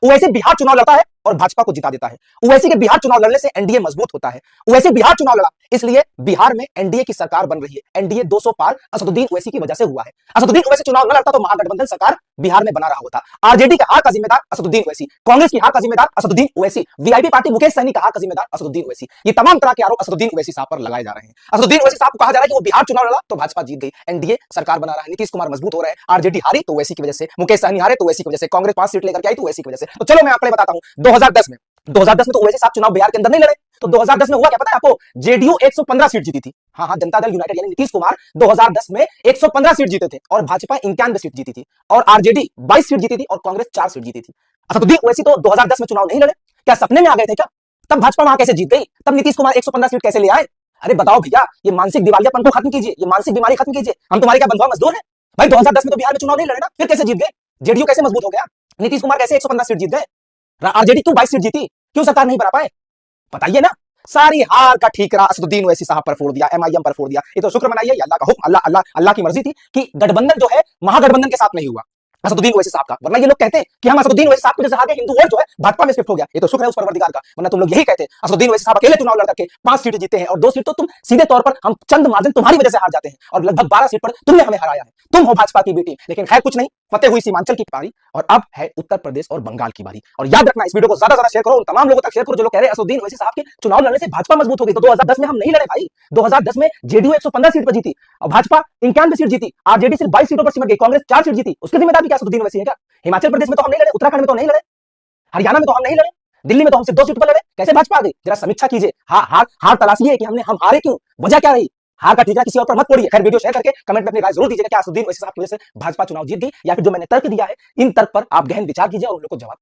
ओवैसी बिहार चुनाव लड़ता है और भाजपा को जिता देता है। ओवैसी के बिहार चुनाव लड़ने से एनडीए मजबूत होता है। ओवैसी बिहार चुनाव लड़ा, इसलिए बिहार में एनडीए की सरकार बन रही है। एनडीए 200 पार असदुद्दीन ओवैसी की वजह से हुआ है। असदुद्दीन ओवैसी चुनाव न लड़ता तो महागठबंधन सरकार बिहार में बना रहा होता। आरजेडी के हार का जिम्मेदार असदुद्दीन ओवैसी, कांग्रेस की हार का जिम्मेदार असदुद्दीन ओवैसी, वीआईपी पार्टी मुकेश सहनी का हार का जिम्मेदार असदुद्दीन ओवैसी। ये तमाम तरह के आरोप असदुद्दीन ओवैसी साहब पर लगाए जा रहे हैं। असदुद्दीन ओवैसी साहब को कहा जा रहा है कि वो बिहार चुनाव लड़ा तो भाजपा जीत गई, एनडीए सरकार बना रहा है, नीतीश कुमार मजबूत हो रहे हैं, आरजेडी हारी तो ओवैसी की वजह से, मुकेश सहनी हारे तो ओवैसी की वजह से, कांग्रेस 5 सीट लेकर के आई तो ओवैसी की वजह से। तो चलो मैं आपको बताता हूं, 2010 में तो ओवैसी साहब चुनाव बिहार के अंदर नहीं लड़े। तो 2010 में हुआ क्या पता है आपको? जेडीयू 115 सीट जीती थी। हाँ, जनता दल यूनाइटेड यानी नीतीश कुमार 2010 में 115 सीट जीते थे और भाजपा 91 सीट जीती थी और आरजेडी 22 सीट जीती थी और कांग्रेस 4 सीट जीती थी। असदुद्दीन ओवैसी तो 2010 में चुनाव नहीं लड़े, क्या सपने में आ गए थे क्या? तब भाजपा वहां कैसे जीत गई? तब नीतीश कुमार 115 सीट कैसे ले आए? अरे बताओ भैया, ये मानसिक दिवालियापन को खत्म कीजिए, ये मानसिक बीमारी खत्म कीजिए। हम तुम्हारे क्या बंधुआ मजदूर हैं? भाई 2010 में तो बिहार में चुनाव नहीं लड़े ना, फिर कैसे जीत गए? जेडीयू कैसे मजबूत हो गया? नीतीश कुमार कैसे 115 सीट जीत गए? आरजेडी क्यों 22 सीट जीती? क्यों सरकार नहीं बना पाए? बताइए ना। सारी हार का ठीकरा असदुद्दीन ओवैसी साहब पर फोड़ दिया, एमआईएम पर फोड़ दिया। ये तो शुक्र मनाइए, अल्लाह का हुक्म, अल्लाह की मर्जी थी कि गठबंधन जो है महागठबंधन के साथ नहीं हुआ असदुद्दीन ओवैसी साहब का। वरना ये लोग कहते हैं कि हम असदुद्दीन ओवैसी साहब को जैसे हार गए, हिंदू वोट जो है भाजपा में शिफ्ट हो गया। ये तो शुक्र है उस परवरदिगार का, वरना तुम लोग यही कहते असदुद्दीन ओवैसी साहब अकेले चुनाव लड़ करके 5 सीट जीते हैं और 2 सीट तो तुम सीधे तौर पर हम चंद मार्जिन तुम्हारी वजह से हार जाते हैं और लगभग 12 सीट पर तुमने हमें हराया है। तुम हो भाजपा की बेटी। लेकिन खैर कुछ नहीं, फतेह हुई सीमांचल की पारी और अब है उत्तर प्रदेश और बंगाल की बारी। और याद रखना, इस वीडियो को ज्यादा शेयर करो, उन तमाम लोगों तक शेयर करो जो लोग कह रहे हैं असदुद्दीन ओवैसी साहब के चुनाव लड़ने से भाजपा मजबूत हो गई। तो 2010 में हम नहीं लड़े भाई। 2010 में जेडीयू 115 सीट पर जीती और भाजपा 91 सीट जीती, आरजेडी सिर्फ 22 सीटों पर सिमट गई, कांग्रेस 4 सीट जीती। उसके जिम्मेदार भी क्या असदुद्दीन ओवैसी है क्या? हिमाचल प्रदेश में तो हम नहीं लड़े, उत्तराखंड में तो नहीं लड़े, हरियाणा में तो हम नहीं लड़े, दिल्ली में तो हम सिर्फ 2 सीट पर लड़े, कैसे भाजपा आ गई? जरा समीक्षा कीजिए, हार तलाशिए कि हम हारे क्यों, वजह क्या रही? हार का ठीकरा किसी और पर मत पड़िए। खैर वीडियो शेयर करके कमेंट में अपनी राय जरूर दीजिएगा, क्या असदुद्दीन ओवैसी साहब की वजह से भाजपा चुनाव जीत गई या फिर जो मैंने तर्क दिया है इन तर्क पर आप गहन विचार कीजिए और उन लोगों को जवाब